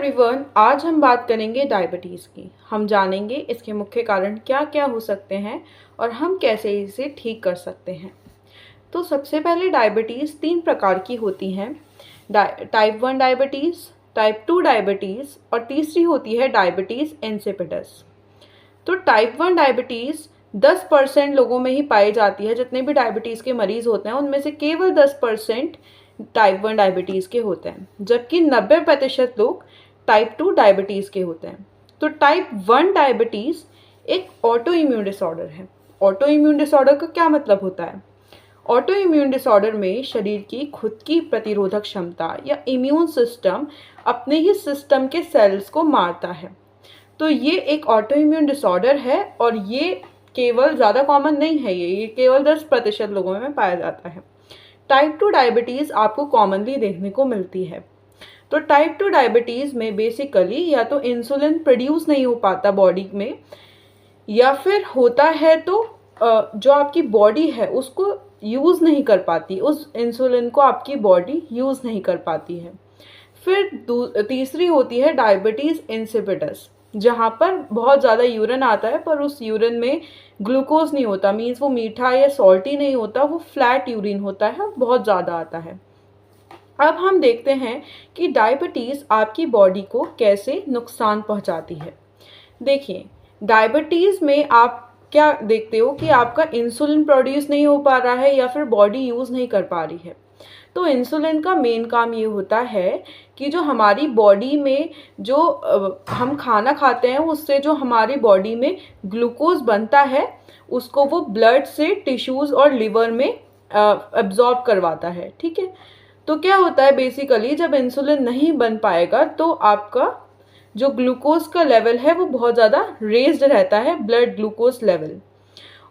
Everyone, आज हम बात करेंगे डायबिटीज़ की। हम जानेंगे इसके मुख्य कारण क्या क्या हो सकते हैं और हम कैसे इसे ठीक कर सकते हैं। तो सबसे पहले डायबिटीज़ 3 प्रकार की होती हैं। टाइप 1 डायबिटीज़, टाइप 2 डायबिटीज़ और तीसरी होती है डायबिटीज़ इंसिपिडस। तो टाइप 1 डायबिटीज़ 10% लोगों में ही पाई जाती है। जितने भी डायबिटीज़ के मरीज़ होते हैं उनमें से केवल 10% टाइप 1 डायबिटीज़ के होते हैं, जबकि 90% लोग टाइप 2 डायबिटीज़ के होते हैं। तो टाइप 1 डायबिटीज़ एक ऑटो इम्यून डिसऑर्डर है। ऑटो इम्यून डिसऑर्डर का क्या मतलब होता है? ऑटो इम्यून डिसऑर्डर में शरीर की खुद की प्रतिरोधक क्षमता या इम्यून सिस्टम अपने ही सिस्टम के सेल्स को मारता है। तो ये एक ऑटो इम्यून डिसऑर्डर है और ये केवल ज़्यादा कॉमन नहीं है, ये केवल 10% लोगों में पाया जाता है। टाइप 2 डायबिटीज़ आपको कॉमनली देखने को मिलती है। तो टाइप 2 डायबिटीज़ में बेसिकली या तो इंसुलिन प्रोड्यूस नहीं हो पाता बॉडी में, या फिर होता है तो जो आपकी बॉडी है उसको यूज़ नहीं कर पाती, उस इंसुलिन को आपकी बॉडी यूज़ नहीं कर पाती है। फिर तीसरी होती है डायबिटीज़ इंसिपिडस, जहाँ पर बहुत ज़्यादा यूरिन आता है पर उस यूरिन में ग्लूकोज नहीं होता, मीन्स वो मीठा या सॉल्टी नहीं होता, वो फ्लैट यूरिन होता है, बहुत ज़्यादा आता है। अब हम देखते हैं कि डायबिटीज़ आपकी बॉडी को कैसे नुकसान पहुंचाती है। देखिए, डायबिटीज़ में आप क्या देखते हो कि आपका इंसुलिन प्रोड्यूस नहीं हो पा रहा है या फिर बॉडी यूज़ नहीं कर पा रही है। तो इंसुलिन का मेन काम ये होता है कि जो हमारी बॉडी में जो हम खाना खाते हैं उससे जो हमारी बॉडी में ग्लूकोज बनता है उसको वो ब्लड से टिश्यूज़ और लिवर में एब्जॉर्ब करवाता है। ठीक है, तो क्या होता है बेसिकली जब इंसुलिन नहीं बन पाएगा तो आपका जो ग्लूकोज का लेवल है वो बहुत ज़्यादा रेज्ड रहता है, ब्लड ग्लूकोज लेवल।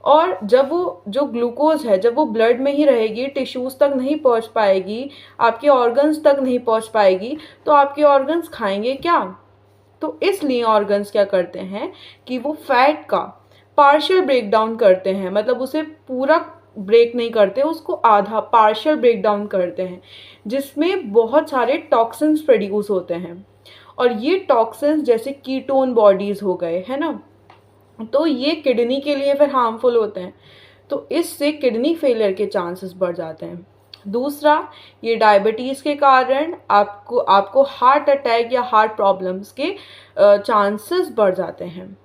और जब वो जो ग्लूकोज है जब वो ब्लड में ही रहेगी, टिश्यूज़ तक नहीं पहुंच पाएगी, आपके ऑर्गन्स तक नहीं पहुंच पाएगी, तो आपके ऑर्गन्स खाएंगे क्या? तो इसलिए ऑर्गन्स क्या करते हैं कि वो फैट का पार्शियल ब्रेक डाउन करते हैं, मतलब उसे पूरा ब्रेक नहीं करते, उसको आधा पार्शियल ब्रेक डाउन करते हैं, जिसमें बहुत सारे टॉक्सिन्स प्रोड्यूस होते हैं। और ये टॉक्सिन्स जैसे कीटोन बॉडीज़ हो गए, है ना, तो ये किडनी के लिए फिर हार्मफुल होते हैं, तो इससे किडनी फेलियर के चांसेस बढ़ जाते हैं। दूसरा, ये डायबिटीज़ के कारण आपको हार्ट अटैक या हार्ट प्रॉब्लम्स के चांसेस बढ़ जाते हैं।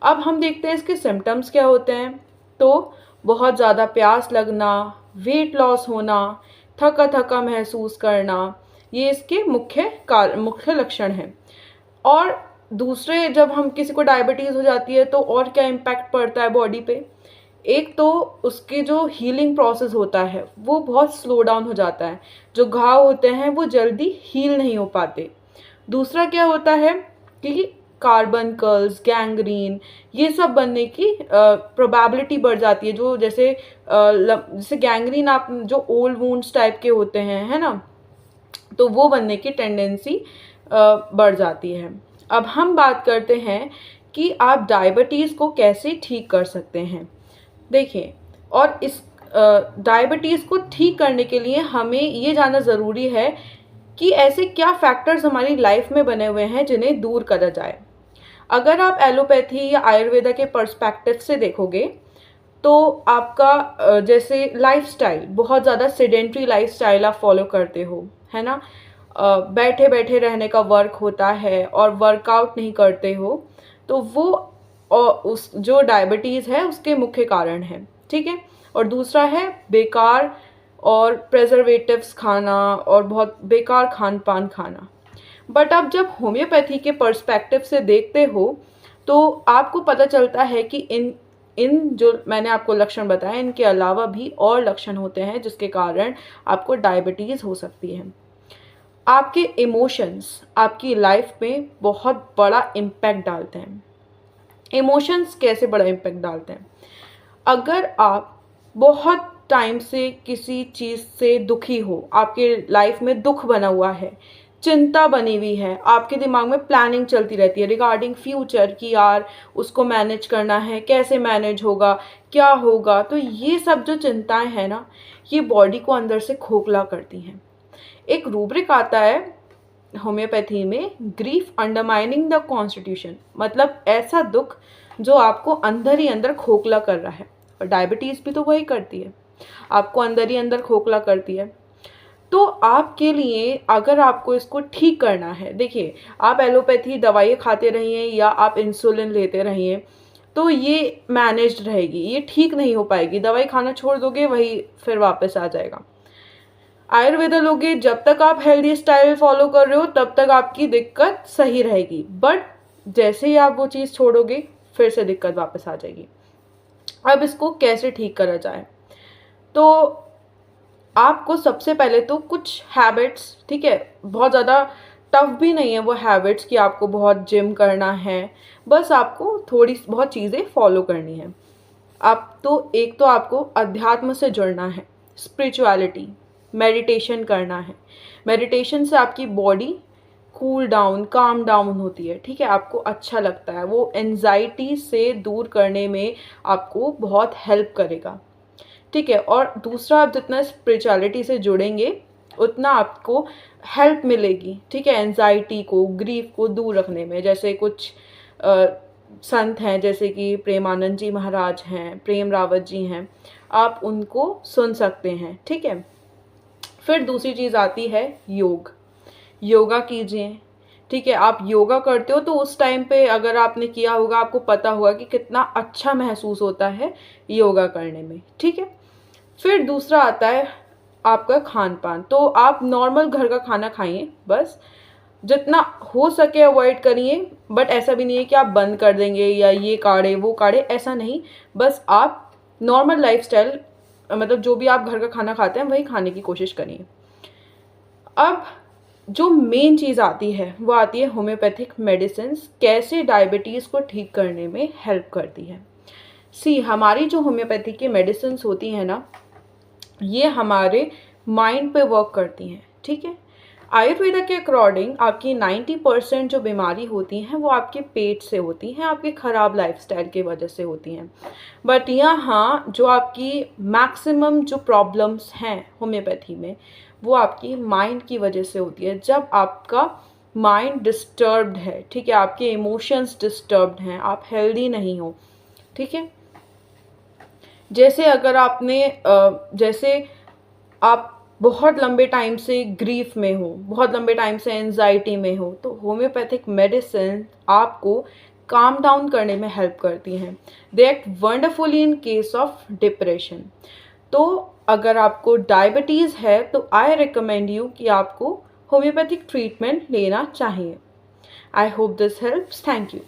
अब हम देखते हैं इसके सिम्टम्स क्या होते हैं। तो बहुत ज़्यादा प्यास लगना, वेट लॉस होना, थका थका महसूस करना, ये इसके मुख्य लक्षण हैं। और दूसरे, जब हम किसी को डायबिटीज़ हो जाती है तो और क्या इम्पैक्ट पड़ता है बॉडी पे? एक तो उसके जो हीलिंग प्रोसेस होता है वो बहुत स्लो डाउन हो जाता है, जो घाव होते हैं वो जल्दी हील नहीं हो पाते। दूसरा क्या होता है कि कार्बन कर्ल्स, गैंग्रीन, ये सब बनने की प्रोबेबिलिटी बढ़ जाती है। जो जैसे गैंग्रीन आप जो ओल्ड वुंड्स टाइप के होते हैं, है ना, तो वो बनने की टेंडेंसी बढ़ जाती है। अब हम बात करते हैं कि आप डायबिटीज़ को कैसे ठीक कर सकते हैं। देखिए, और इस डायबिटीज़ को ठीक करने के लिए हमें ये जानना ज़रूरी है कि ऐसे क्या फैक्टर्स हमारी लाइफ में बने हुए हैं जिन्हें दूर करा जाए। अगर आप एलोपैथी या आयुर्वेदा के पर्सपेक्टिव से देखोगे तो आपका जैसे लाइफस्टाइल, बहुत ज़्यादा सेडेंट्री लाइफस्टाइल आप फॉलो करते हो, है ना, बैठे बैठे रहने का वर्क होता है और वर्कआउट नहीं करते हो, तो वो उस जो डायबिटीज़ है उसके मुख्य कारण है। ठीक है, और दूसरा है बेकार और प्रेजर्वेटिव्स खाना और बहुत बेकार खान पान खाना। बट अब जब होम्योपैथी के पर्सपेक्टिव से देखते हो तो आपको पता चलता है कि इन जो मैंने आपको लक्षण बताए इनके अलावा भी और लक्षण होते हैं जिसके कारण आपको डायबिटीज़ हो सकती है। आपके इमोशंस आपकी लाइफ में बहुत बड़ा इम्पैक्ट डालते हैं। इमोशंस कैसे बड़ा इम्पैक्ट डालते हैं? अगर आप बहुत टाइम से किसी चीज़ से दुखी हो, आपके लाइफ में दुख बना हुआ है, चिंता बनी हुई है, आपके दिमाग में प्लानिंग चलती रहती है रिगार्डिंग फ्यूचर कि यार उसको मैनेज करना है, कैसे मैनेज होगा, क्या होगा, तो ये सब जो चिंताएं हैं ना, ये बॉडी को अंदर से खोखला करती हैं। एक रूब्रिक आता है होम्योपैथी में ग्रीफ अंडरमाइनिंग द कॉन्स्टिट्यूशन, मतलब ऐसा दुख जो आपको अंदर ही अंदर खोखला कर रहा है। और डायबिटीज़ भी तो वही करती है, आपको अंदर ही अंदर खोखला करती है। तो आपके लिए अगर आपको इसको ठीक करना है, देखिए आप एलोपैथी दवाइयाँ खाते रहिए या आप इंसुलिन लेते रहिए तो ये मैनेज्ड रहेगी, ये ठीक नहीं हो पाएगी। दवाई खाना छोड़ दोगे वही फिर वापस आ जाएगा। आयुर्वेदा लोगे, जब तक आप हेल्दी स्टाइल फॉलो कर रहे हो तब तक आपकी दिक्कत सही रहेगी, बट जैसे ही आप वो चीज़ छोड़ोगे फिर से दिक्कत वापस आ जाएगी। अब इसको कैसे ठीक करा जाए? तो आपको सबसे पहले तो कुछ हैबिट्स, ठीक है, बहुत ज़्यादा टफ भी नहीं है वो हैबिट्स कि आपको बहुत जिम करना है, बस आपको थोड़ी बहुत चीज़ें फॉलो करनी है। आप तो एक तो आपको अध्यात्म से जुड़ना है, स्पिरिचुअलिटी, मेडिटेशन करना है। मेडिटेशन से आपकी body cool down, calm down होती है, ठीक है, आपको अच्छा लगता है, वो एंजाइटी से दूर करने में आपको बहुत हेल्प करेगा, ठीक है। और दूसरा, आप जितना स्पिरिचुअलिटी से जुड़ेंगे उतना आपको हेल्प मिलेगी, ठीक है, एंजाइटी को, ग्रीफ को दूर रखने में। जैसे कुछ संत हैं, जैसे कि प्रेमानंद जी महाराज हैं, प्रेम रावत जी हैं, आप उनको सुन सकते हैं, ठीक है। फिर दूसरी चीज़ आती है योग, योगा कीजिए, ठीक है। आप योगा करते हो तो उस टाइम पे अगर आपने किया होगा आपको पता होगा कि कितना अच्छा महसूस होता है योगा करने में, ठीक है। फिर दूसरा आता है आपका खान पान। तो आप नॉर्मल घर का खाना खाइए, बस जितना हो सके अवॉइड करिए, बट ऐसा भी नहीं है कि आप बंद कर देंगे या ये काढ़े वो काढ़े, ऐसा नहीं। बस आप नॉर्मल लाइफस्टाइल, मतलब जो भी आप घर का खाना खाते हैं वही खाने की कोशिश करिए। अब जो मेन चीज़ आती है वो आती है होम्योपैथिक मेडिसिन कैसे डायबिटीज़ को ठीक करने में हेल्प करती है। हमारी जो होम्योपैथी की मेडिसिन होती हैं ना, ये हमारे माइंड पे वर्क करती हैं, ठीक है। आयुर्वेदा के अकॉर्डिंग आपकी 90% जो बीमारी होती हैं वो आपके पेट से होती हैं, आपके ख़राब लाइफस्टाइल की वजह से होती हैं। बट यहाँ जो आपकी मैक्सिमम जो प्रॉब्लम्स हैं होम्योपैथी में वो आपकी माइंड की वजह से होती है। जब आपका माइंड डिस्टर्ब्ड है, ठीक है, आपके इमोशंस डिस्टर्ब्ड हैं, आप हेल्दी नहीं हो, ठीक है। जैसे अगर आपने जैसे आप बहुत लंबे टाइम से ग्रीफ में हो, बहुत लंबे टाइम से एंजाइटी में हो, तो होम्योपैथिक मेडिसिन आपको काम डाउन करने में हेल्प करती हैं। They act wonderfully in case of depression. तो अगर आपको डायबिटीज़ है तो आई रिकमेंड यू कि आपको होम्योपैथिक ट्रीटमेंट लेना चाहिए। I hope this helps. Thank you.